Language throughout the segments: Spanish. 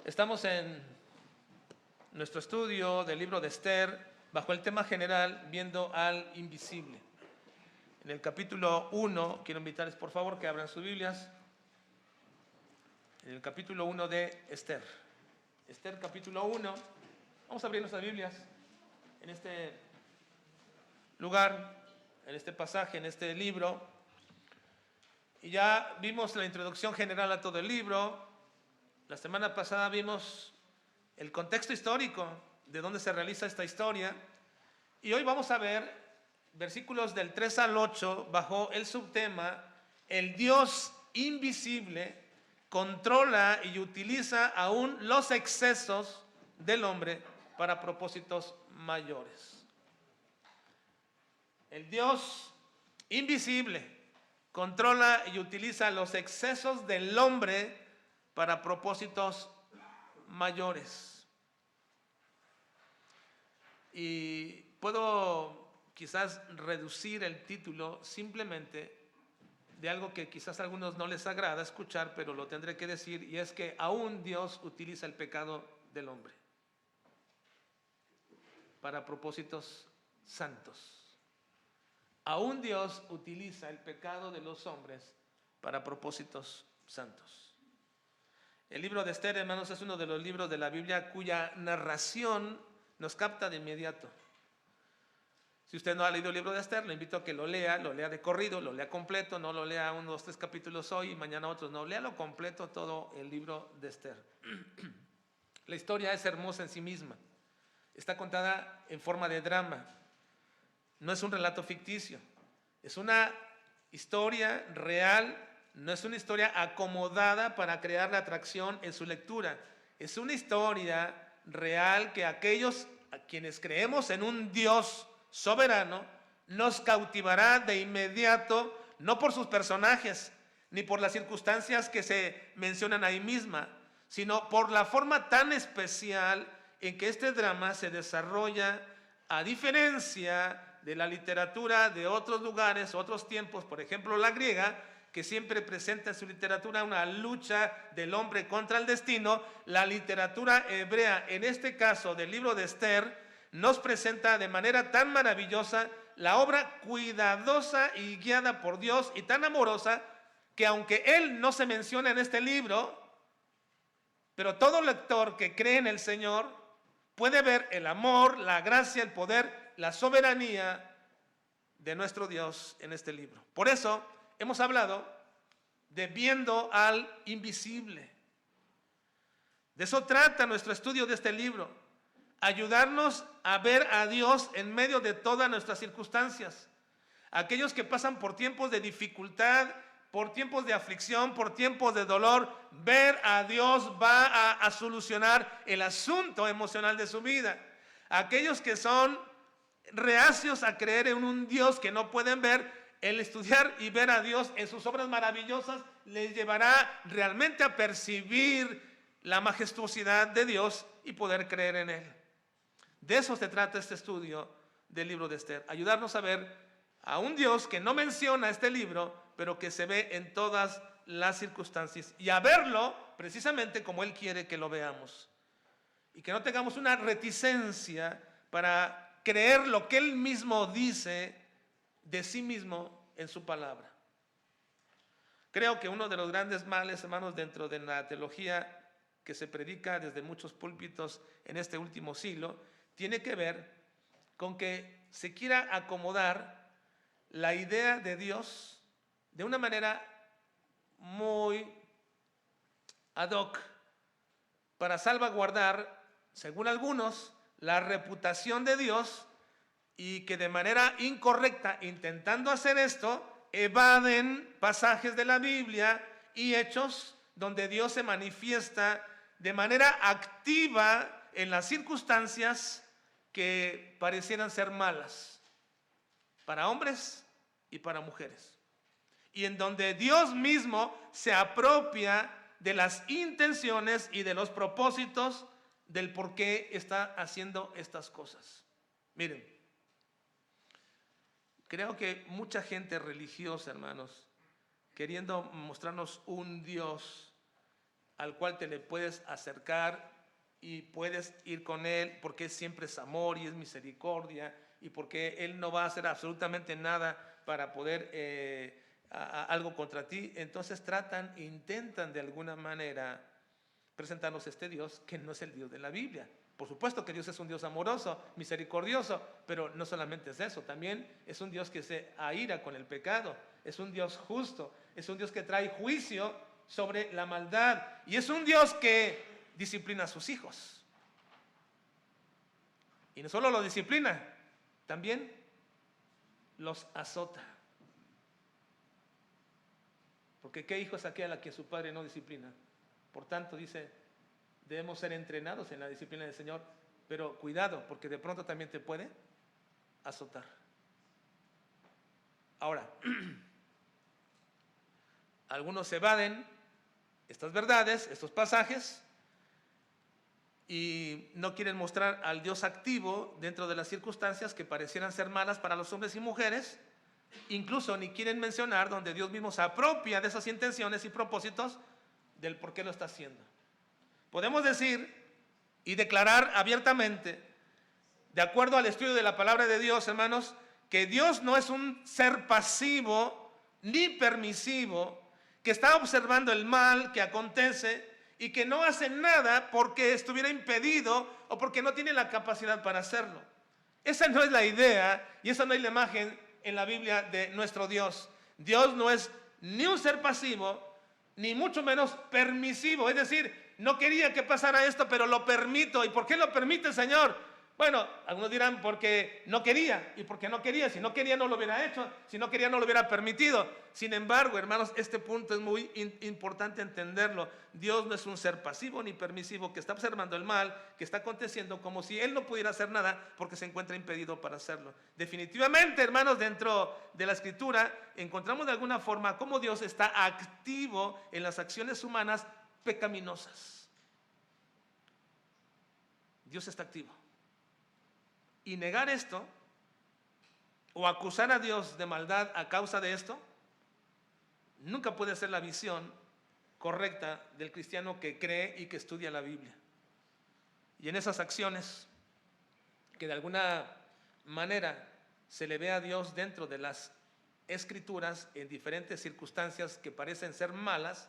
Estamos en nuestro estudio del libro de Esther bajo el tema general viendo al invisible. En el capítulo 1, quiero invitarles por favor que abran sus Biblias. En el capítulo 1 de Esther. Esther capítulo 1. Vamos a abrir nuestras Biblias en este lugar, en este pasaje, en este libro. Y ya vimos la introducción general a todo el libro. La semana pasada vimos el contexto histórico de dónde se realiza esta historia. Y hoy vamos a ver versículos del 3 al 8 bajo el subtema: el Dios invisible controla y utiliza aún los excesos del hombre para propósitos mayores. El Dios invisible controla y utiliza los excesos del hombre para propósitos mayores. Y puedo quizás reducir el título simplemente de algo que quizás a algunos no les agrada escuchar, pero lo tendré que decir, y es que aún Dios utiliza el pecado del hombre para propósitos santos. Aún Dios utiliza el pecado de los hombres para propósitos santos. El libro de Esther, hermanos, es uno de los libros de la Biblia cuya narración nos capta de inmediato. Si usted no ha leído el libro de Esther, le invito a que lo lea de corrido, lo lea completo, no lo lea unos 3 capítulos hoy y mañana otros, no, léalo completo todo el libro de Esther. La historia es hermosa en sí misma, está contada en forma de drama, no es un relato ficticio, es una historia real. No es una historia acomodada para crear la atracción en su lectura. Es una historia real que aquellos a quienes creemos en un Dios soberano nos cautivará de inmediato, no por sus personajes ni por las circunstancias que se mencionan ahí misma, sino por la forma tan especial en que este drama se desarrolla, a diferencia de la literatura de otros lugares, otros tiempos, por ejemplo la griega, que siempre presenta en su literatura una lucha del hombre contra el destino. La literatura hebrea, en este caso del libro de Esther, nos presenta de manera tan maravillosa la obra cuidadosa y guiada por Dios y tan amorosa que aunque Él no se menciona en este libro, pero todo lector que cree en el Señor puede ver el amor, la gracia, el poder, la soberanía de nuestro Dios en este libro. Por eso hemos hablado de viendo al invisible. De eso trata nuestro estudio de este libro, ayudarnos a ver a Dios en medio de todas nuestras circunstancias. Aquellos que pasan por tiempos de dificultad, por tiempos de aflicción, por tiempos de dolor, ver a Dios va a solucionar el asunto emocional de su vida. Aquellos que son reacios a creer en un Dios que no pueden ver, el estudiar y ver a Dios en sus obras maravillosas les llevará realmente a percibir la majestuosidad de Dios y poder creer en Él. De eso se trata este estudio del libro de Esther, ayudarnos a ver a un Dios que no menciona este libro, pero que se ve en todas las circunstancias, y a verlo precisamente como Él quiere que lo veamos, y que no tengamos una reticencia para creer lo que Él mismo dice de sí mismo en su palabra. Creo que uno de los grandes males, hermanos, dentro de la teología que se predica desde muchos púlpitos en este último siglo, tiene que ver con que se quiera acomodar la idea de Dios de una manera muy ad hoc para salvaguardar, según algunos, la reputación de Dios, y que de manera incorrecta, intentando hacer esto, evaden pasajes de la Biblia y hechos donde Dios se manifiesta de manera activa en las circunstancias que parecieran ser malas para hombres y para mujeres, y en donde Dios mismo se apropia de las intenciones y de los propósitos del por qué está haciendo estas cosas. Miren, creo que mucha gente religiosa, hermanos, queriendo mostrarnos un Dios al cual te le puedes acercar y puedes ir con Él, porque siempre es amor y es misericordia, y porque Él no va a hacer absolutamente nada para poder algo contra ti. Entonces intentan de alguna manera presentarnos este Dios que no es el Dios de la Biblia. Por supuesto que Dios es un Dios amoroso, misericordioso, pero no solamente es eso, también es un Dios que se aira con el pecado, es un Dios justo, es un Dios que trae juicio sobre la maldad, y es un Dios que disciplina a sus hijos. Y no solo lo disciplina, también los azota. Porque ¿qué hijo es aquel a quien su padre no disciplina? Por tanto, dice, debemos ser entrenados en la disciplina del Señor, pero cuidado, porque de pronto también te puede azotar. Ahora, algunos evaden estas verdades, estos pasajes, y no quieren mostrar al Dios activo dentro de las circunstancias que parecieran ser malas para los hombres y mujeres. Incluso ni quieren mencionar donde Dios mismo se apropia de esas intenciones y propósitos del por qué lo está haciendo. Podemos decir y declarar abiertamente, de acuerdo al estudio de la palabra de Dios, hermanos, que Dios no es un ser pasivo ni permisivo que está observando el mal que acontece y que no hace nada porque estuviera impedido o porque no tiene la capacidad para hacerlo. Esa no es la idea y esa no es la imagen en la Biblia de nuestro Dios. Dios no es ni un ser pasivo, ni mucho menos permisivo. Es decir, no quería que pasara esto, pero lo permito. ¿Y por qué lo permite, Señor? Bueno, algunos dirán porque no quería, y porque no quería, si no quería no lo hubiera hecho, si no quería no lo hubiera permitido. Sin embargo, hermanos, este punto es muy importante entenderlo. Dios no es un ser pasivo ni permisivo que está observando el mal que está aconteciendo como si Él no pudiera hacer nada porque se encuentra impedido para hacerlo. Definitivamente, hermanos, dentro de la Escritura encontramos de alguna forma cómo Dios está activo en las acciones humanas pecaminosas. Dios está activo. Y negar esto o acusar a Dios de maldad a causa de esto nunca puede ser la visión correcta del cristiano que cree y que estudia la Biblia. Y en esas acciones que de alguna manera se le ve a Dios dentro de las Escrituras en diferentes circunstancias que parecen ser malas,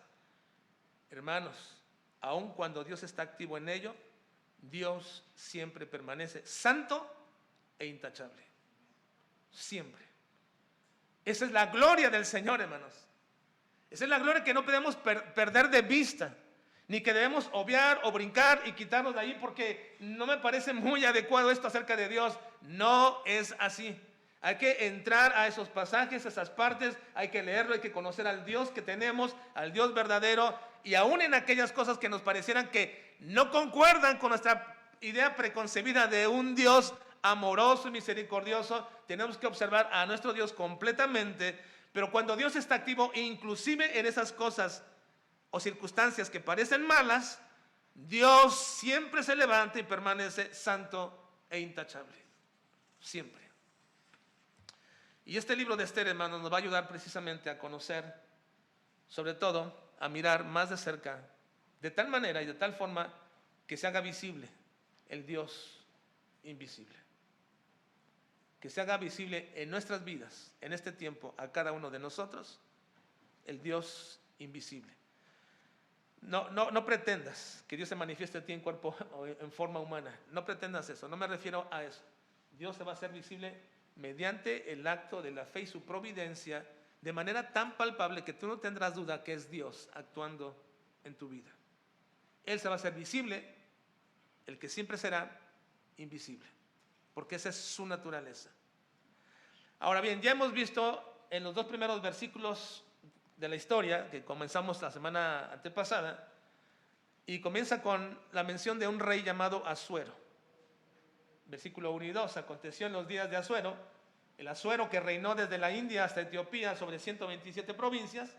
hermanos, aun cuando Dios está activo en ello, Dios siempre permanece santo e intachable. Siempre. Esa es la gloria del Señor, hermanos. Esa es la gloria que no podemos perder de vista, ni que debemos obviar o brincar y quitarnos de ahí porque no me parece muy adecuado esto acerca de Dios. No es así. Hay que entrar a esos pasajes, esas partes, hay que leerlo, hay que conocer al Dios que tenemos, al Dios verdadero, y aún en aquellas cosas que nos parecieran que no concuerdan con nuestra idea preconcebida de un Dios amoroso y misericordioso, tenemos que observar a nuestro Dios completamente. Pero cuando Dios está activo, inclusive en esas cosas o circunstancias que parecen malas, Dios siempre se levanta y permanece santo e intachable. Siempre. Y este libro de Esther, hermanos, nos va a ayudar precisamente a conocer, sobre todo, a mirar más de cerca, de tal manera y de tal forma que se haga visible el Dios invisible. Que se haga visible en nuestras vidas, en este tiempo, a cada uno de nosotros, el Dios invisible. No pretendas que Dios se manifieste a ti en cuerpo o en forma humana. No pretendas eso, no me refiero a eso. Dios se va a hacer visible mediante el acto de la fe y su providencia, de manera tan palpable que tú no tendrás duda que es Dios actuando en tu vida. Él se va a hacer visible, el que siempre será invisible, porque esa es su naturaleza. Ahora bien, ya hemos visto en los dos primeros versículos de la historia, que comenzamos la semana antepasada, y comienza con la mención de un rey llamado Asuero. Versículo 1 y 2, aconteció en los días de Asuero, el Asuero que reinó desde la India hasta Etiopía sobre 127 provincias,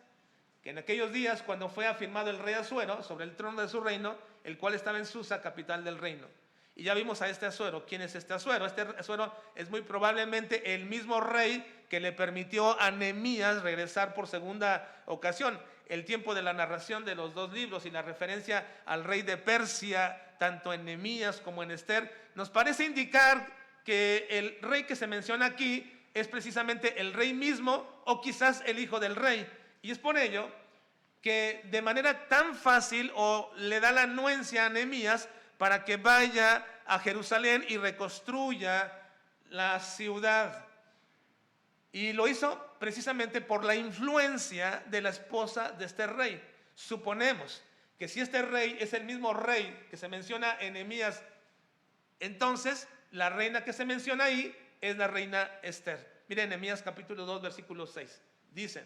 que en aquellos días cuando fue afirmado el rey Asuero sobre el trono de su reino, el cual estaba en Susa, capital del reino. Y ya vimos a este Asuero. ¿Quién es este Asuero? Este Asuero es muy probablemente el mismo rey que le permitió a Nehemías regresar por segunda ocasión. el tiempo de la narración de los dos libros y la referencia al rey de Persia, tanto en Nehemías como en Esther, nos parece indicar que el rey que se menciona aquí es precisamente el rey mismo o quizás el hijo del rey. Y es por ello que de manera tan fácil o le da la anuencia a Nehemías para que vaya a Jerusalén y reconstruya la ciudad. Y lo hizo precisamente por la influencia de la esposa de este rey. Suponemos que si este rey es el mismo rey que se menciona en Nehemías, entonces la reina que se menciona ahí es la reina Esther. Miren, Nehemías capítulo 2, versículo 6. Dice: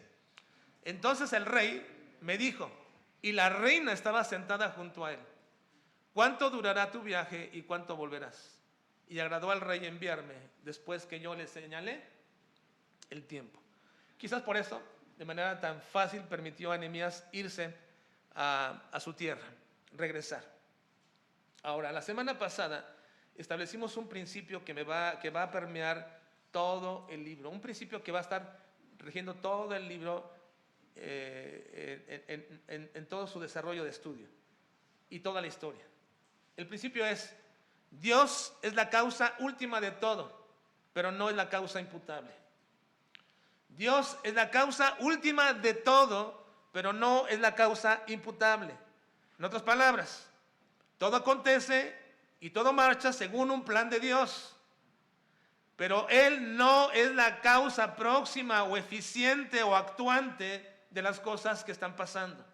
entonces el rey me dijo, y la reina estaba sentada junto a él: ¿cuánto durará tu viaje y cuánto volverás? Y agradó al rey enviarme después que yo le señalé el tiempo. Quizás por eso, de manera tan fácil, permitió a Nehemías irse a su tierra, regresar. Ahora, la semana pasada establecimos un principio que va a permear todo el libro, un principio que va a estar rigiendo todo el libro en todo su desarrollo de estudio y toda la historia. El principio es: Dios es la causa última de todo, pero no es la causa imputable. Dios es la causa última de todo, pero no es la causa imputable. En otras palabras, todo acontece y todo marcha según un plan de Dios, pero Él no es la causa próxima o eficiente o actuante de las cosas que están pasando.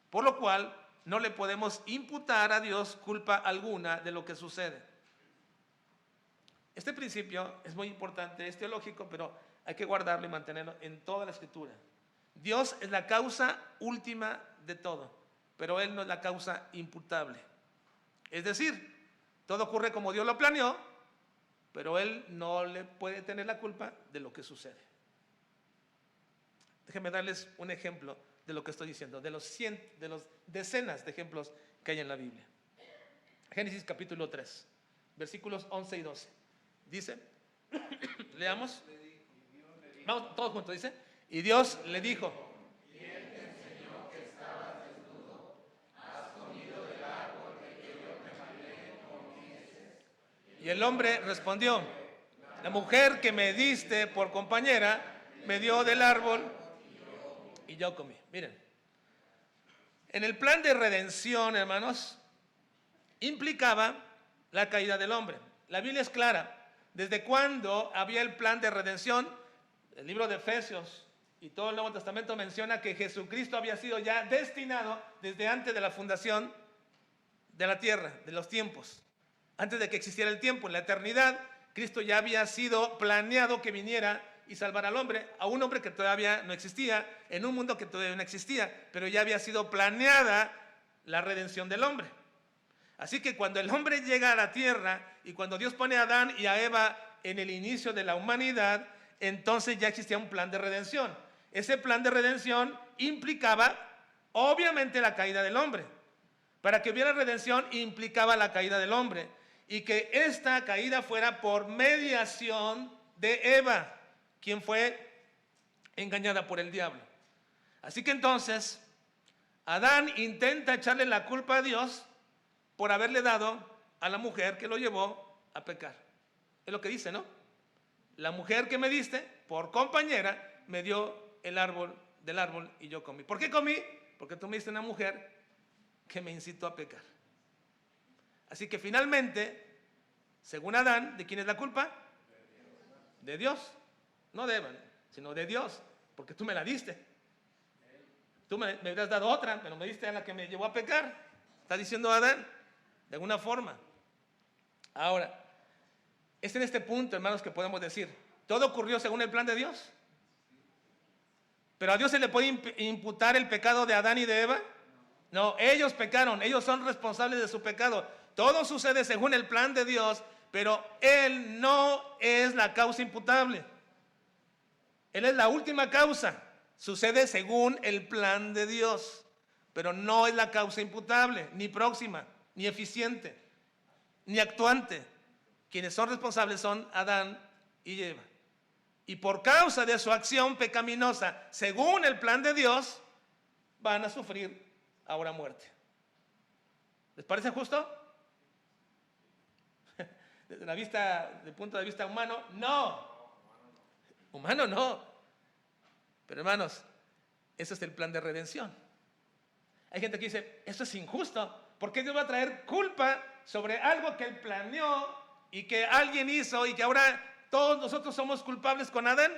Por lo cual, no le podemos imputar a Dios culpa alguna de lo que sucede. Este principio es muy importante, es teológico, pero hay que guardarlo y mantenerlo en toda la Escritura. Dios es la causa última de todo, pero Él no es la causa imputable. Es decir, todo ocurre como Dios lo planeó, pero Él no le puede tener la culpa de lo que sucede. Déjenme darles un ejemplo de lo que estoy diciendo, de los decenas de ejemplos que hay en la Biblia. Génesis capítulo 3, versículos 11 y 12. Dice, leamos. Vamos todos juntos, dice: y Dios le dijo: ¿quién te enseñó que estabas desnudo? ¿Has comido del árbol de que yo te mandé no comiese? Y el hombre respondió: la mujer que me diste por compañera me dio del árbol y yo comí. Miren, en el plan de redención, hermanos, implicaba la caída del hombre. La Biblia es clara. ¿Desde cuándo había el plan de redención? El libro de Efesios y todo el Nuevo Testamento menciona que Jesucristo había sido ya destinado desde antes de la fundación de la tierra, de los tiempos. Antes de que existiera el tiempo, en la eternidad, Cristo ya había sido planeado que viniera y salvar al hombre, a un hombre que todavía no existía, en un mundo que todavía no existía, pero ya había sido planeada la redención del hombre. Así que cuando el hombre llega a la tierra y cuando Dios pone a Adán y a Eva en el inicio de la humanidad, entonces ya existía un plan de redención. Ese plan de redención implicaba obviamente la caída del hombre. Para que hubiera redención implicaba la caída del hombre y que esta caída fuera por mediación de Eva, quien fue engañada por el diablo. Así que entonces Adán intenta echarle la culpa a Dios por haberle dado a la mujer que lo llevó a pecar. Es lo que dice, ¿no? La mujer que me diste por compañera me dio del árbol y yo comí. ¿Por qué comí? Porque tú me diste una mujer que me incitó a pecar. Así que finalmente, según Adán, ¿de quién es la culpa? De Dios. No de Eva, sino de Dios, porque tú me la diste. Tú me hubieras dado otra, pero me diste a la que me llevó a pecar. Está diciendo Adán, de alguna forma. Ahora, es en este punto, hermanos, que podemos decir, ¿todo ocurrió según el plan de Dios? ¿Pero a Dios se le puede imputar el pecado de Adán y de Eva? No, ellos pecaron, ellos son responsables de su pecado. Todo sucede según el plan de Dios, pero Él no es la causa imputable. Él es la última causa. Sucede según el plan de Dios, pero no es la causa imputable, ni próxima, ni eficiente, ni actuante. Quienes son responsables son Adán y Eva. Y por causa de su acción pecaminosa, según el plan de Dios, van a sufrir ahora muerte. ¿Les parece justo? Desde el punto de vista humano, no. Humano no. Pero hermanos, ese es el plan de redención. Hay gente que dice, esto es injusto. ¿Por qué Dios va a traer culpa sobre algo que Él planeó y que alguien hizo y que ahora todos nosotros somos culpables con Adán?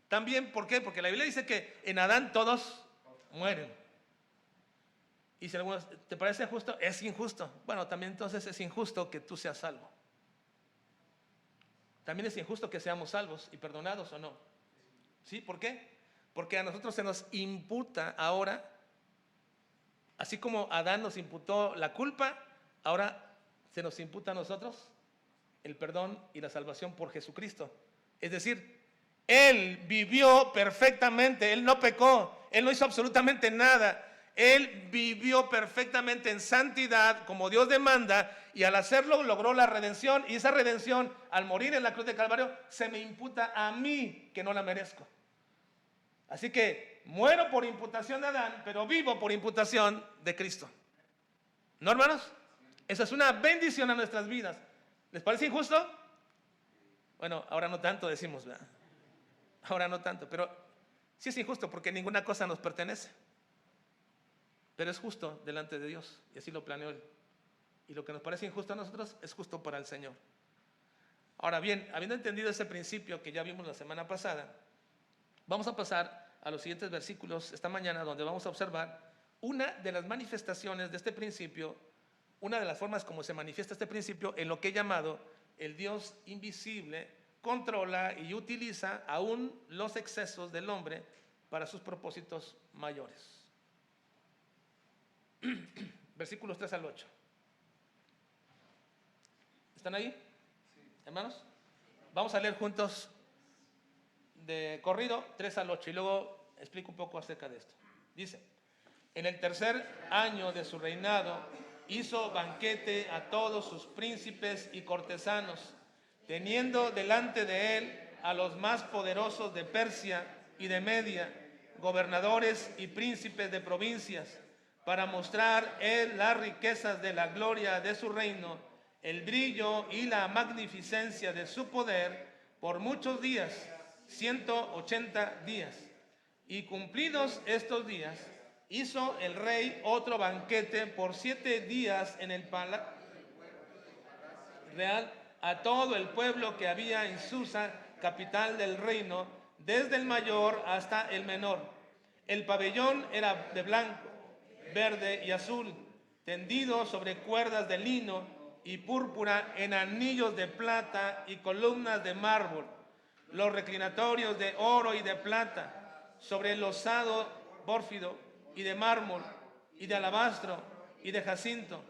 También, ¿por qué? Porque la Biblia dice que en Adán todos mueren. Y si algunos, ¿te parece justo? Es injusto. Bueno, también entonces es injusto que tú seas salvo. También es injusto que seamos salvos y perdonados, ¿o no? ¿Sí? ¿Por qué? Porque a nosotros se nos imputa ahora, así como Adán nos imputó la culpa, ahora se nos imputa a nosotros el perdón y la salvación por Jesucristo. Es decir, Él vivió perfectamente, Él no pecó, Él no hizo absolutamente nada. Él vivió perfectamente en santidad como Dios demanda y al hacerlo logró la redención, y esa redención al morir en la cruz de Calvario se me imputa a mí que no la merezco. Así que muero por imputación de Adán, pero vivo por imputación de Cristo. ¿No, hermanos? Esa es una bendición a nuestras vidas. ¿Les parece injusto? Bueno, ahora no tanto decimos, ¿verdad? Ahora no tanto, pero sí es injusto porque ninguna cosa nos pertenece. Pero es justo delante de Dios, y así lo planeó Él. Y lo que nos parece injusto a nosotros es justo para el Señor. Ahora bien, habiendo entendido ese principio que ya vimos la semana pasada, vamos a pasar a los siguientes versículos esta mañana, donde vamos a observar una de las manifestaciones de este principio, una de las formas como se manifiesta este principio en lo que he llamado el Dios invisible controla y utiliza aún los excesos del hombre para sus propósitos mayores. Versículos 3 al 8. ¿Están ahí? Sí. Hermanos, vamos a leer juntos de corrido 3 al 8 y luego explico un poco acerca de esto. Dice: en el tercer año de su reinado hizo banquete a todos sus príncipes y cortesanos, teniendo delante de él a los más poderosos de Persia y de Media, gobernadores y príncipes de provincias, para mostrar él las riquezas de la gloria de su reino, el brillo y la magnificencia de su poder, por muchos días, 180 días. Y cumplidos estos días, hizo el rey otro banquete por 7 días en el palacio real a todo el pueblo que había en Susa, capital del reino, desde el mayor hasta el menor. El pabellón era de blanco, verde y azul, tendido sobre cuerdas de lino y púrpura en anillos de plata y columnas de mármol. Los reclinatorios de oro y de plata, sobre el losado pórfido y de mármol y de alabastro y de jacinto,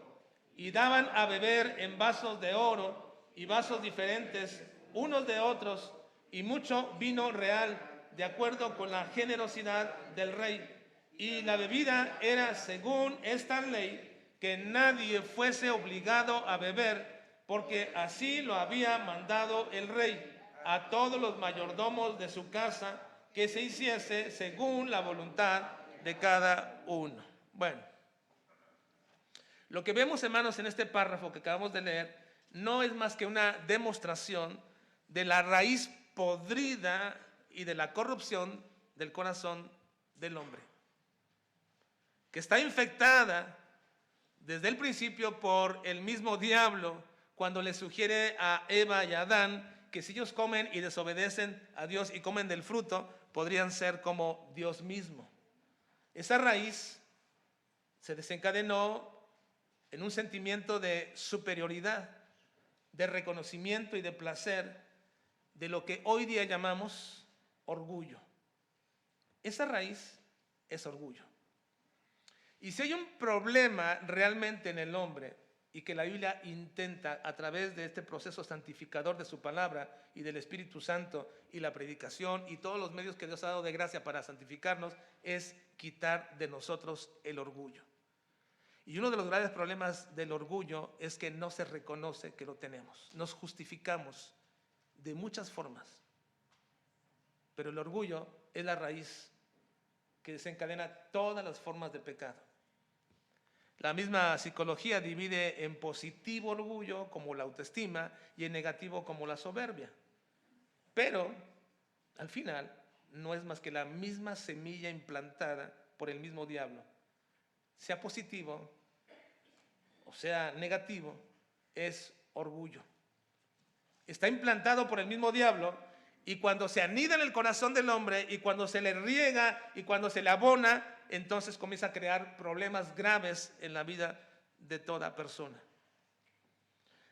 y daban a beber en vasos de oro y vasos diferentes unos de otros, y mucho vino real, de acuerdo con la generosidad del rey. Y la bebida era según esta ley, que nadie fuese obligado a beber, porque así lo había mandado el rey a todos los mayordomos de su casa, que se hiciese según la voluntad de cada uno. Bueno, lo que vemos, hermanos, en este párrafo que acabamos de leer, no es más que una demostración de la raíz podrida y de la corrupción del corazón del hombre, que está infectada desde el principio por el mismo diablo, cuando le sugiere a Eva y a Adán que si ellos comen y desobedecen a Dios y comen del fruto, podrían ser como Dios mismo. Esa raíz se desencadenó en un sentimiento de superioridad, de reconocimiento y de placer, de lo que hoy día llamamos orgullo. Esa raíz es orgullo. Y si hay un problema realmente en el hombre, y que la Biblia intenta a través de este proceso santificador de su palabra y del Espíritu Santo y la predicación y todos los medios que Dios ha dado de gracia para santificarnos, es quitar de nosotros el orgullo. Y uno de los graves problemas del orgullo es que no se reconoce que lo tenemos. Nos justificamos de muchas formas, pero el orgullo es la raíz que desencadena todas las formas de pecado. La misma psicología divide en positivo orgullo como la autoestima y en negativo como la soberbia. Pero al final no es más que la misma semilla implantada por el mismo diablo. Sea positivo o sea negativo, es orgullo. Está implantado por el mismo diablo y cuando se anida en el corazón del hombre y cuando se le riega y cuando se le abona, entonces comienza a crear problemas graves en la vida de toda persona.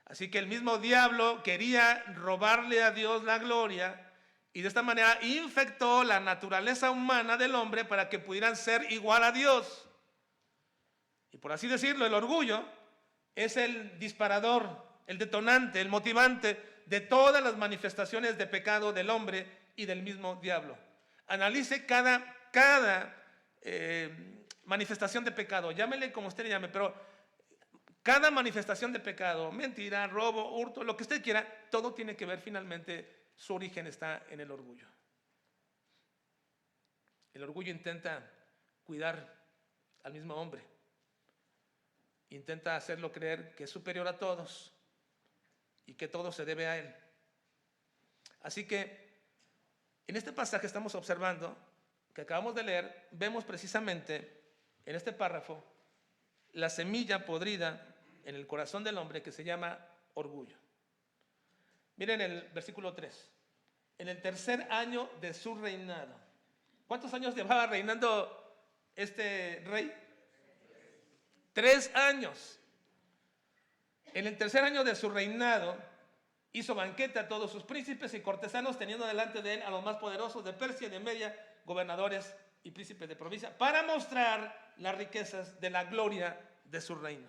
Así que el mismo diablo quería robarle a Dios la gloria y de esta manera infectó la naturaleza humana del hombre para que pudieran ser igual a Dios. Y por así decirlo, el orgullo es el disparador, el detonante, el motivante de todas las manifestaciones de pecado del hombre y del mismo diablo. Analice cada manifestación de pecado, llámele como usted le llame, pero cada manifestación de pecado, mentira, robo, hurto, lo que usted quiera, todo tiene que ver finalmente, su origen está en el orgullo. El orgullo intenta cuidar al mismo hombre, intenta hacerlo creer que es superior a todos y que todo se debe a él. Así que en este pasaje estamos observando, que acabamos de leer, vemos precisamente en este párrafo la semilla podrida en el corazón del hombre que se llama orgullo. Miren el versículo 3. En el tercer año de su reinado. ¿Cuántos años llevaba reinando este rey? 3 años. En el tercer año de su reinado hizo banquete a todos sus príncipes y cortesanos, teniendo delante de él a los más poderosos de Persia y de Media, gobernadores y príncipes de provincia, para mostrar las riquezas de la gloria de su reino.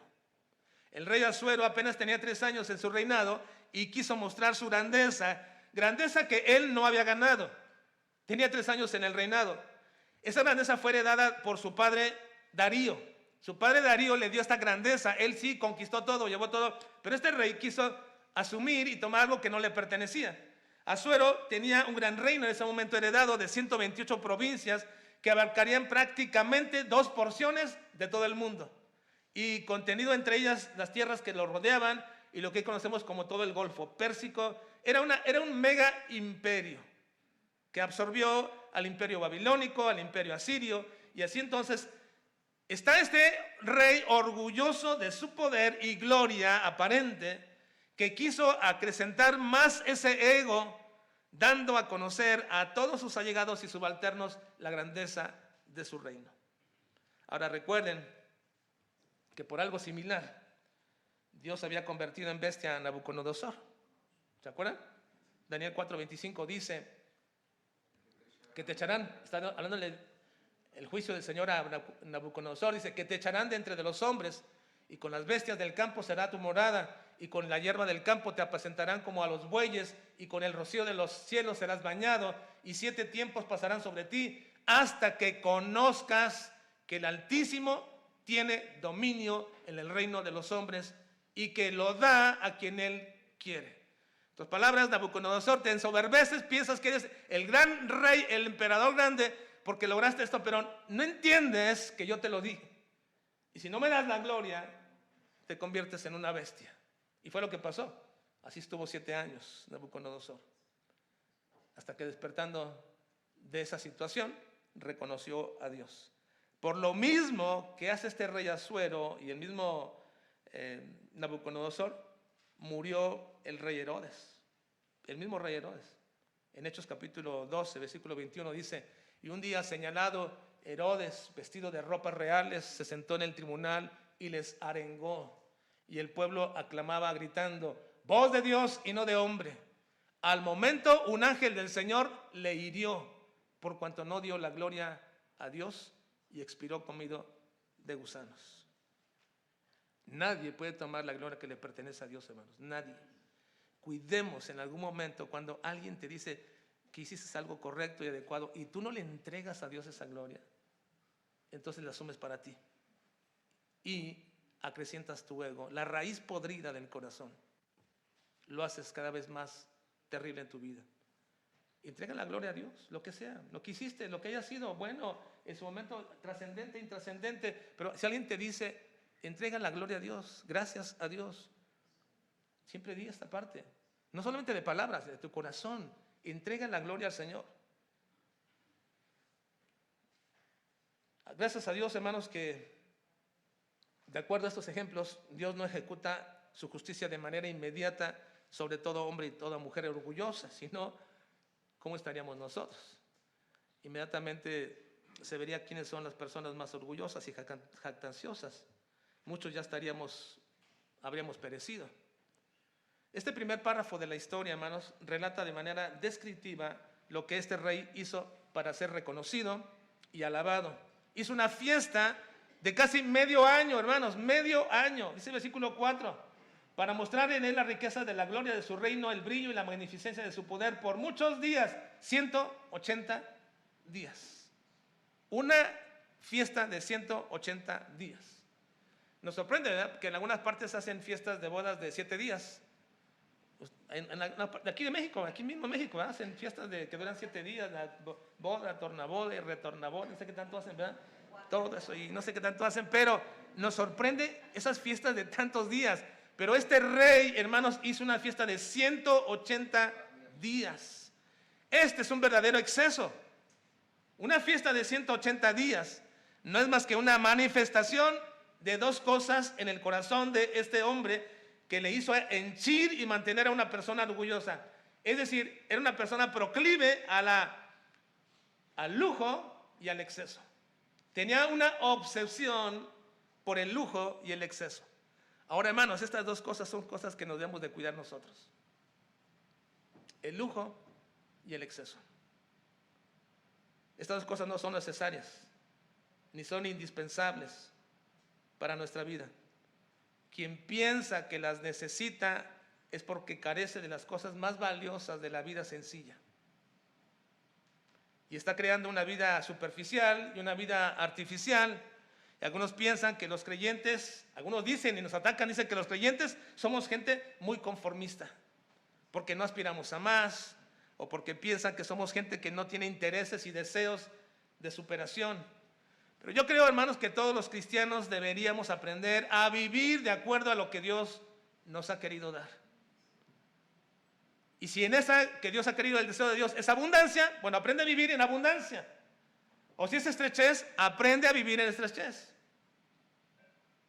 El rey Asuero apenas tenía 3 años en su reinado y quiso mostrar su grandeza que él no había ganado. Tenía 3 años en el reinado. Esa grandeza fue heredada por su padre Darío. Su padre Darío le dio esta grandeza, él sí conquistó todo, llevó todo, pero este rey quiso asumir y tomar algo que no le pertenecía. Asuero tenía un gran reino en ese momento heredado de 128 provincias que abarcarían prácticamente 2 porciones de todo el mundo y contenido entre ellas las tierras que lo rodeaban y lo que conocemos como todo el Golfo Pérsico. Era un mega imperio que absorbió al imperio babilónico, al imperio asirio, y así entonces está este rey orgulloso de su poder y gloria aparente que quiso acrecentar más ese ego, dando a conocer a todos sus allegados y subalternos la grandeza de su reino. Ahora recuerden que por algo similar Dios había convertido en bestia a Nabucodonosor. ¿Se acuerdan? Daniel 4:25 dice que te echarán, está hablándole el juicio del Señor a Nabucodonosor, dice que te echarán de entre de los hombres y con las bestias del campo será tu morada y con la hierba del campo te apacentarán como a los bueyes y con el rocío de los cielos serás bañado y 7 tiempos pasarán sobre ti hasta que conozcas que el Altísimo tiene dominio en el reino de los hombres y que lo da a quien él quiere. En otras palabras, Nabucodonosor, te ensoberbeces, piensas que eres el gran rey, el emperador grande, porque lograste esto, pero no entiendes que yo te lo dije. Y si no me das la gloria, te conviertes en una bestia. Y fue lo que pasó. Así estuvo 7 años Nabucodonosor. Hasta que despertando de esa situación, reconoció a Dios. Por lo mismo que hace este rey Asuero y el mismo Nabucodonosor, murió el rey Herodes. El mismo rey Herodes. En Hechos capítulo 12, versículo 21 dice: y un día señalado, Herodes, vestido de ropas reales, se sentó en el tribunal y les arengó. Y el pueblo aclamaba gritando: voz de Dios y no de hombre. Al momento un ángel del Señor le hirió, por cuanto no dio la gloria a Dios y expiró comido de gusanos. Nadie puede tomar la gloria que le pertenece a Dios, hermanos. Nadie. Cuidemos en algún momento cuando alguien te dice que hiciste algo correcto y adecuado y tú no le entregas a Dios esa gloria, entonces la asumes para ti y acrecientas tu ego, la raíz podrida del corazón. Lo haces cada vez más terrible en tu vida. Entrega la gloria a Dios, lo que sea, lo que hiciste, lo que haya sido bueno, en su momento trascendente, intrascendente. Pero si alguien te dice, entrega la gloria a Dios, gracias a Dios, siempre di esta parte. No solamente de palabras, de tu corazón. Entrega la gloria al Señor. Gracias a Dios, hermanos, que de acuerdo a estos ejemplos, Dios no ejecuta su justicia de manera inmediata sobre todo hombre y toda mujer orgullosa, sino ¿cómo estaríamos nosotros? Inmediatamente se vería quiénes son las personas más orgullosas y jactanciosas. Muchos ya habríamos perecido. Este primer párrafo de la historia, hermanos, relata de manera descriptiva lo que este rey hizo para ser reconocido y alabado. Hizo una fiesta de casi medio año, hermanos, medio año, dice el versículo 4, para mostrar en él la riqueza de la gloria de su reino, el brillo y la magnificencia de su poder por muchos días, 180 días. Una fiesta de 180 días. Nos sorprende, ¿verdad?, que en algunas partes hacen fiestas de bodas de 7 días. Aquí de México, aquí mismo en México, ¿verdad?, hacen fiestas que duran 7 días, la boda, tornaboda y retornaboda, no sé qué tanto hacen, ¿verdad? Todo eso y no sé qué tanto hacen, pero nos sorprende esas fiestas de tantos días. Pero este rey, hermanos, hizo una fiesta de 180 días. Este es un verdadero exceso. Una fiesta de 180 días no es más que una manifestación de dos cosas en el corazón de este hombre que le hizo henchir y mantener a una persona orgullosa. Es decir, era una persona proclive al lujo y al exceso. Tenía una obsesión por el lujo y el exceso. Ahora, hermanos, estas dos cosas son cosas que nos debemos de cuidar nosotros. El lujo y el exceso. Estas dos cosas no son necesarias, ni son indispensables para nuestra vida. Quien piensa que las necesita es porque carece de las cosas más valiosas de la vida sencilla. Y está creando una vida superficial y una vida artificial. Y algunos piensan que los creyentes, algunos dicen y nos atacan, dicen que los creyentes somos gente muy conformista, porque no aspiramos a más, o porque piensan que somos gente que no tiene intereses y deseos de superación. Pero yo creo, hermanos, que todos los cristianos deberíamos aprender a vivir de acuerdo a lo que Dios nos ha querido dar. Y si en esa que Dios ha querido, el deseo de Dios es abundancia, bueno, aprende a vivir en abundancia. O si es estrechez, aprende a vivir en estrechez.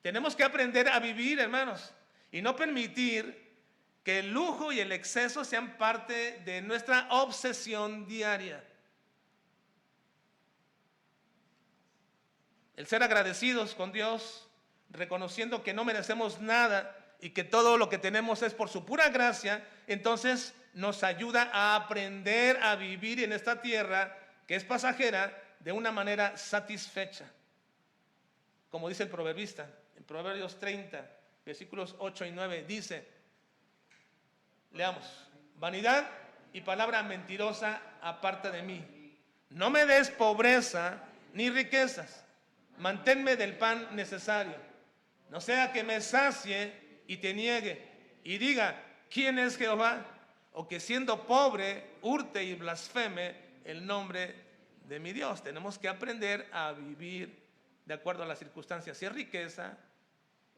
Tenemos que aprender a vivir, hermanos, y no permitir que el lujo y el exceso sean parte de nuestra obsesión diaria. El ser agradecidos con Dios, reconociendo que no merecemos nada y que todo lo que tenemos es por su pura gracia, entonces nos ayuda a aprender a vivir en esta tierra que es pasajera de una manera satisfecha. Como dice el proverbista, en Proverbios 30, versículos 8 y 9, dice, leamos, vanidad y palabra mentirosa aparta de mí. No me des pobreza ni riquezas, manténme del pan necesario. No sea que me sacie y te niegue y diga, ¿quién es Jehová? O que siendo pobre hurte y blasfeme el nombre de mi Dios. Tenemos que aprender a vivir de acuerdo a las circunstancias. Si es riqueza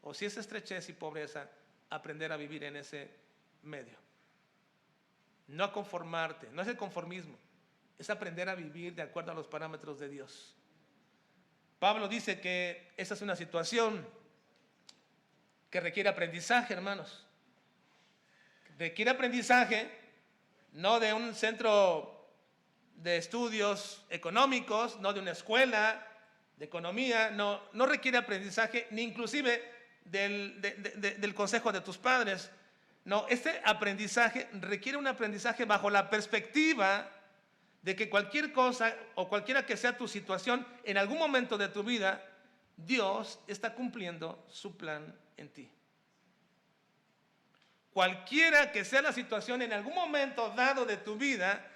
o si es estrechez y pobreza, aprender a vivir en ese medio. No a conformarte, no es el conformismo, es aprender a vivir de acuerdo a los parámetros de Dios. Pablo dice que esa es una situación que requiere aprendizaje, hermanos. Requiere aprendizaje, no de un centro de estudios económicos, no de una escuela de economía, no requiere aprendizaje, ni inclusive del consejo de tus padres. No, este aprendizaje requiere un aprendizaje bajo la perspectiva de que cualquier cosa o cualquiera que sea tu situación, en algún momento de tu vida, Dios está cumpliendo su plan en ti. Cualquiera que sea la situación en algún momento dado de tu vida,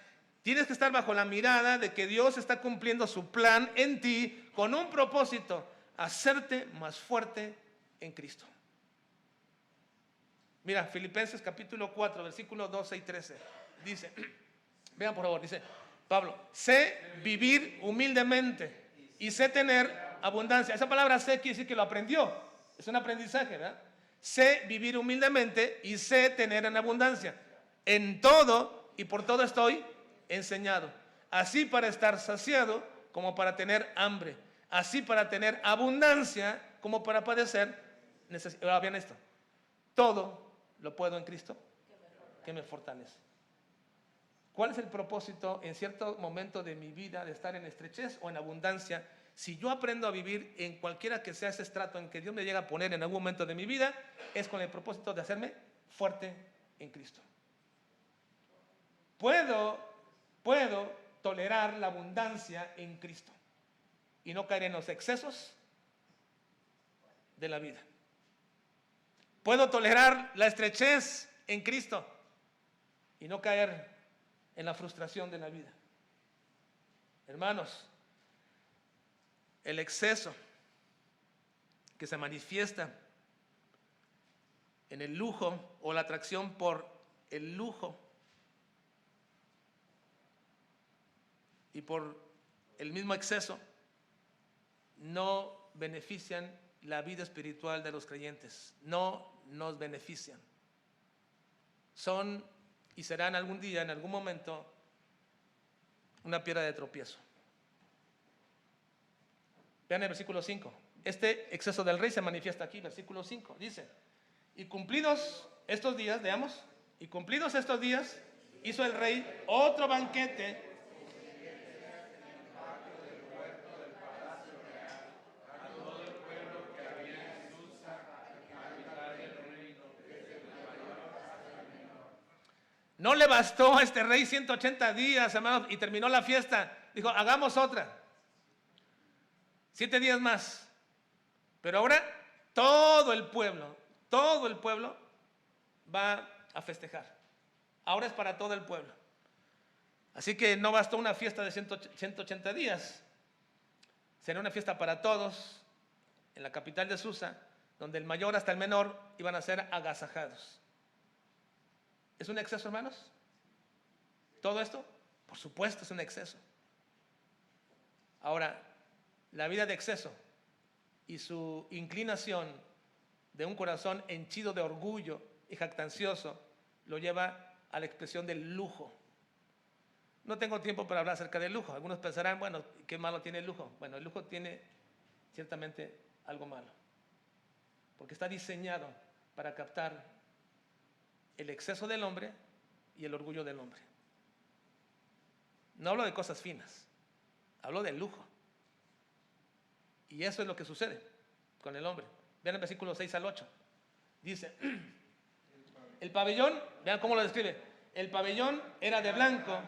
tienes que estar bajo la mirada de que Dios está cumpliendo su plan en ti con un propósito, hacerte más fuerte en Cristo. Mira, Filipenses capítulo 4, versículos 12 y 13, dice, Vean por favor, dice Pablo, sé vivir humildemente y sé tener abundancia. Esa palabra sé quiere decir que lo aprendió. Es un aprendizaje, ¿verdad? Sé vivir humildemente y sé tener en abundancia. En todo y por todo estoy enseñado. Así para estar saciado como para tener hambre. Así para tener abundancia como para padecer necesidad. Ahora vean esto. Todo lo puedo en Cristo que me fortalece. ¿Cuál es el propósito en cierto momento de mi vida de estar en estrechez o en abundancia? Si yo aprendo a vivir en cualquiera que sea ese estrato en que Dios me llega a poner en algún momento de mi vida, es con el propósito de hacerme fuerte en Cristo. Puedo tolerar la abundancia en Cristo y no caer en los excesos de la vida. Puedo tolerar la estrechez en Cristo y no caer en la frustración de la vida. Hermanos, el exceso que se manifiesta en el lujo o la atracción por el lujo y por el mismo exceso no benefician la vida espiritual de los creyentes, no nos benefician. Son y serán algún día, en algún momento, una piedra de tropiezo. Vean el versículo 5. Este exceso del rey se manifiesta aquí, versículo 5. Dice, y cumplidos estos días, veamos, y cumplidos estos días, hizo el rey otro banquete No le bastó a este rey 180 días, hermanos, y terminó la fiesta. Dijo, hagamos otra. 7 días más. Pero ahora todo el pueblo va a festejar. Ahora es para todo el pueblo. Así que no bastó una fiesta de 180 días. Será una fiesta para todos en la capital de Susa, donde el mayor hasta el menor iban a ser agasajados. ¿Es un exceso, hermanos? ¿Todo esto? Por supuesto es un exceso. Ahora, la vida de exceso y su inclinación de un corazón henchido de orgullo y jactancioso lo lleva a la expresión del lujo. No tengo tiempo para hablar acerca del lujo. Algunos pensarán, bueno, ¿qué malo tiene el lujo? Bueno, el lujo tiene ciertamente algo malo, porque está diseñado para captar el exceso del hombre y el orgullo del hombre. No hablo de cosas finas, hablo del lujo. Y eso es lo que sucede con el hombre. Vean el versículo 6 al 8. Dice, el pabellón, vean cómo lo describe. El pabellón era de blanco,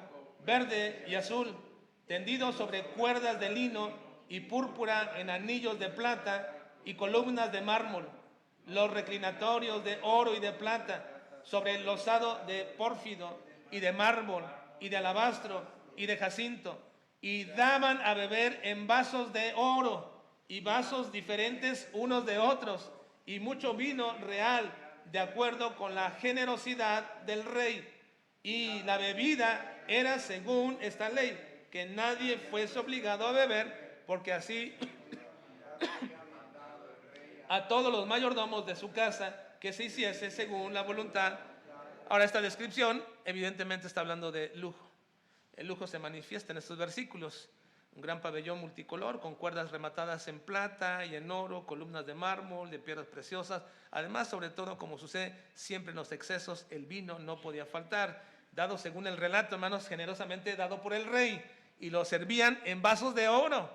verde y azul, tendido sobre cuerdas de lino y púrpura en anillos de plata y columnas de mármol. Los reclinatorios de oro y de plata, sobre el losado de pórfido y de mármol y de alabastro y de jacinto, y daban a beber en vasos de oro y vasos diferentes unos de otros, y mucho vino real, de acuerdo con la generosidad del rey. Y la bebida era según esta ley, que nadie fuese obligado a beber, porque así a todos los mayordomos de su casa que se hiciese según la voluntad. Ahora, esta descripción evidentemente está hablando de lujo. El lujo se manifiesta en estos versículos. Un gran pabellón multicolor con cuerdas rematadas en plata y en oro, columnas de mármol, de piedras preciosas. Además, sobre todo, como sucede siempre en los excesos, el vino no podía faltar, dado según el relato, hermanos, generosamente dado por el rey. Y lo servían en vasos de oro,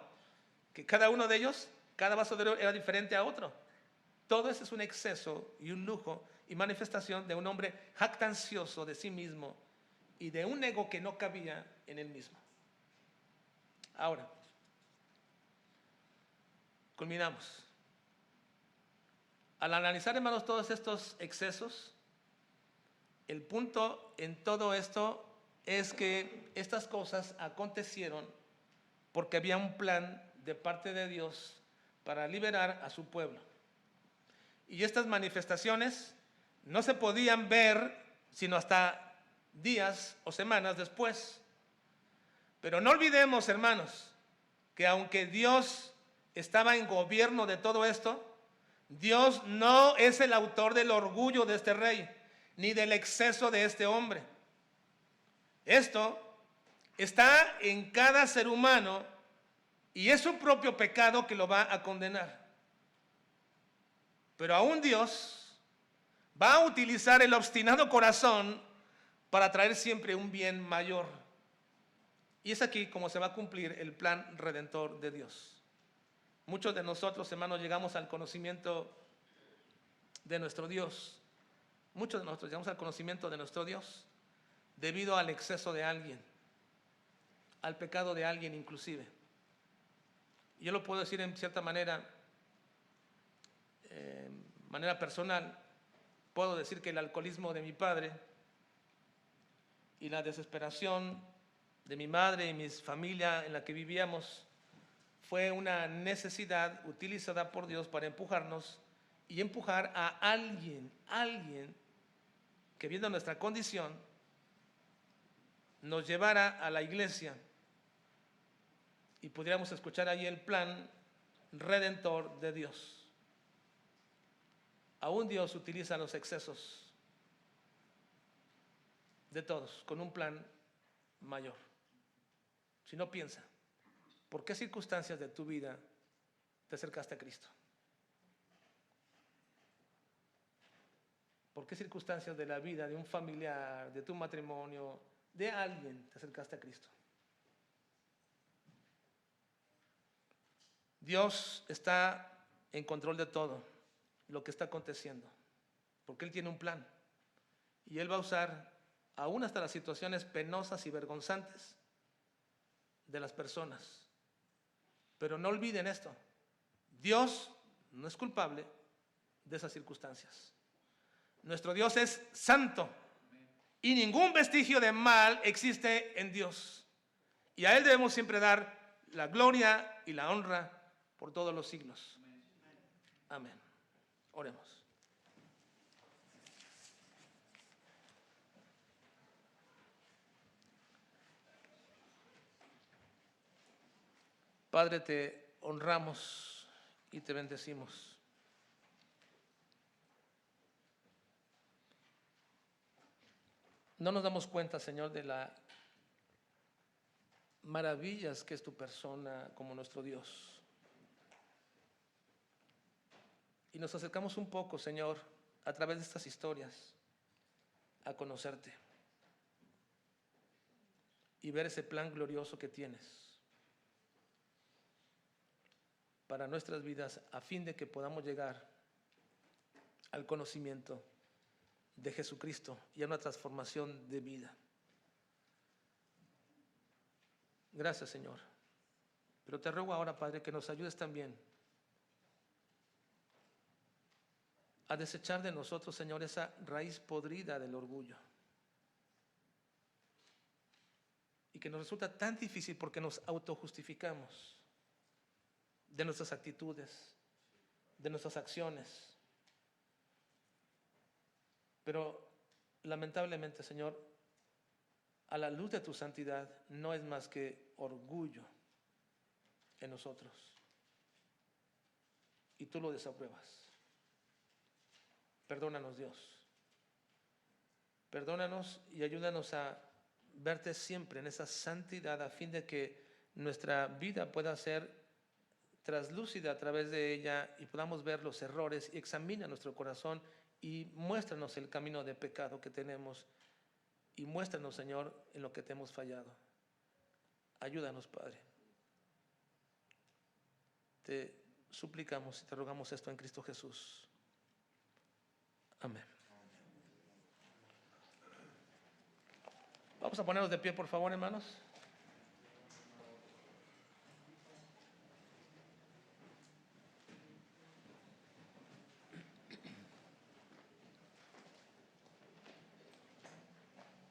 que cada uno de ellos, cada vaso de oro era diferente a otro. Todo eso es un exceso y un lujo y manifestación de un hombre jactancioso de sí mismo y de un ego que no cabía en él mismo. Ahora, culminamos. Al analizar, hermanos, todos estos excesos, el punto en todo esto es que estas cosas acontecieron porque había un plan de parte de Dios para liberar a su pueblo. Y estas manifestaciones no se podían ver sino hasta días o semanas después. Pero no olvidemos, hermanos, que aunque Dios estaba en gobierno de todo esto, Dios no es el autor del orgullo de este rey, ni del exceso de este hombre. Esto está en cada ser humano y es su propio pecado que lo va a condenar. Pero aún Dios va a utilizar el obstinado corazón para traer siempre un bien mayor. Y es aquí como se va a cumplir el plan redentor de Dios. Muchos de nosotros, hermanos, llegamos al conocimiento de nuestro Dios. Muchos de nosotros llegamos al conocimiento de nuestro Dios debido al exceso de alguien, al pecado de alguien inclusive. Yo lo puedo decir en cierta manera personal. Puedo decir que el alcoholismo de mi padre y la desesperación de mi madre y mi familia en la que vivíamos fue una necesidad utilizada por Dios para empujarnos y empujar a alguien que viendo nuestra condición nos llevara a la iglesia y pudiéramos escuchar ahí el plan redentor de Dios. Aún Dios utiliza los excesos de todos con un plan mayor. Si no, piensa, ¿por qué circunstancias de tu vida te acercaste a Cristo? ¿Por qué circunstancias de la vida de un familiar, de tu matrimonio, de alguien te acercaste a Cristo? Dios está en control de todo lo que está aconteciendo, porque Él tiene un plan y Él va a usar aún hasta las situaciones penosas y vergonzantes de las personas. Pero no olviden esto: Dios no es culpable de esas circunstancias. Nuestro Dios es santo y ningún vestigio de mal existe en Dios. Y a Él debemos siempre dar la gloria y la honra por todos los siglos. Amén. Oremos. Padre, te honramos y te bendecimos. No nos damos cuenta, Señor, de las maravillas que es tu persona como nuestro Dios. Y nos acercamos un poco, Señor, a través de estas historias, a conocerte y ver ese plan glorioso que tienes para nuestras vidas, a fin de que podamos llegar al conocimiento de Jesucristo y a una transformación de vida. Gracias, Señor. Pero te ruego ahora, Padre, que nos ayudes también a desechar de nosotros, Señor, esa raíz podrida del orgullo. Y que nos resulta tan difícil porque nos autojustificamos de nuestras actitudes, de nuestras acciones. Pero lamentablemente, Señor, a la luz de tu santidad no es más que orgullo en nosotros. Y tú lo desapruebas. Perdónanos, Dios. Perdónanos y ayúdanos a verte siempre en esa santidad, a fin de que nuestra vida pueda ser traslúcida a través de ella y podamos ver los errores. Y examina nuestro corazón y muéstranos el camino de pecado que tenemos y muéstranos, Señor, en lo que te hemos fallado. Ayúdanos, Padre. Te suplicamos y te rogamos esto en Cristo Jesús. Amén. Vamos a ponernos de pie, por favor, hermanos.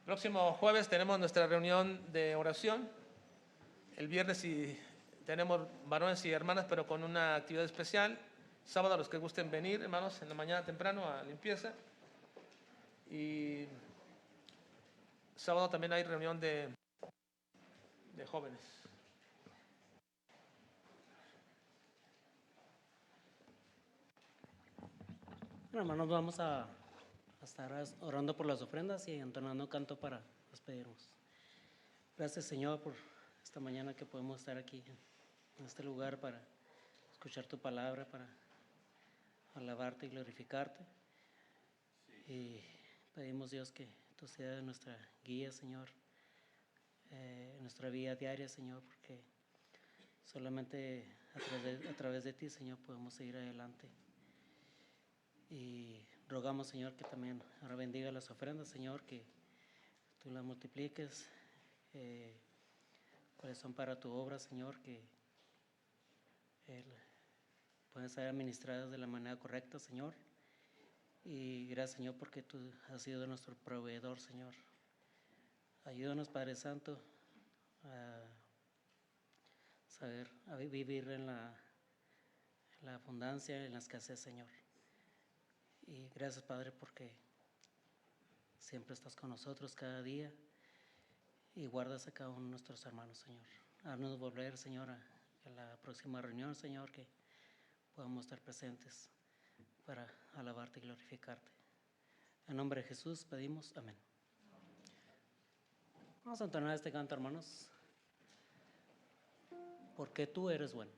Próximo jueves tenemos nuestra reunión de oración. El viernes tenemos varones y hermanas, pero con una actividad especial. Sábado, a los que gusten venir, hermanos, en la mañana temprano a limpieza. Y sábado también hay reunión de de jóvenes. Bueno, hermanos, vamos a estar orando por las ofrendas y entonando canto para despedirnos. Gracias, Señor, por esta mañana que podemos estar aquí en este lugar para escuchar tu palabra, para alabarte y glorificarte. Y pedimos, Dios, que tú seas nuestra guía, Señor, en nuestra vida diaria, Señor, porque solamente a través de ti, Señor, podemos seguir adelante. Y rogamos, Señor, que también ahora bendiga las ofrendas, Señor, que tú las multipliques, cuáles son para tu obra, Señor, que pueden ser administradas de la manera correcta, Señor. Y gracias, Señor, porque tú has sido nuestro proveedor, Señor. Ayúdanos, Padre Santo, a saber a vivir en la abundancia, en la escasez, Señor. Y gracias, Padre, porque siempre estás con nosotros cada día y guardas a cada uno de nuestros hermanos, Señor. Haznos volver, Señor, a la próxima reunión, Señor, que podamos estar presentes para alabarte y glorificarte. En nombre de Jesús pedimos, amén. Vamos a entonar este canto, hermanos, porque tú eres bueno.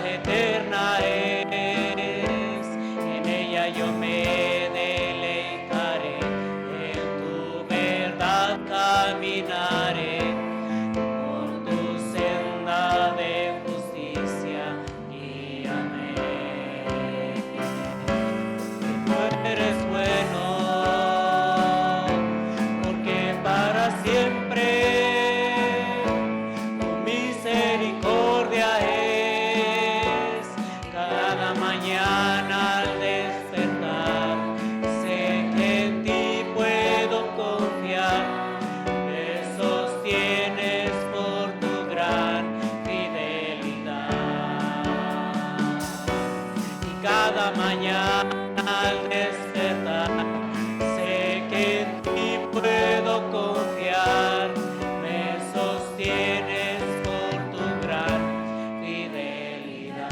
Eterna es, en ella yo me deleitaré, en tu verdad caminaré, por tu senda de justicia, guíame. Tú eres bueno, porque para siempre tu misericordia es. Mañana al despertar, sé que en ti puedo confiar, me sostienes por tu gran fidelidad. Y cada mañana al despertar, sé que en ti puedo confiar, me sostienes por tu gran fidelidad.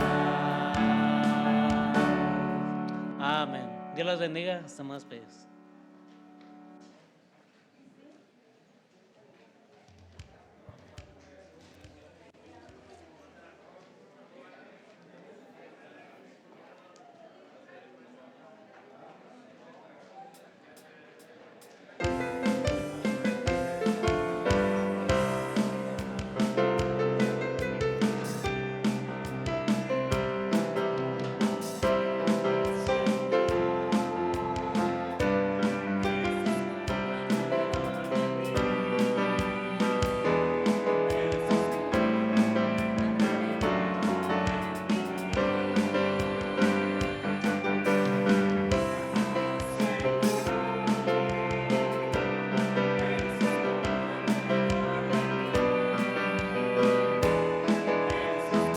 Amén. Dios los bendiga. Hasta más, pues.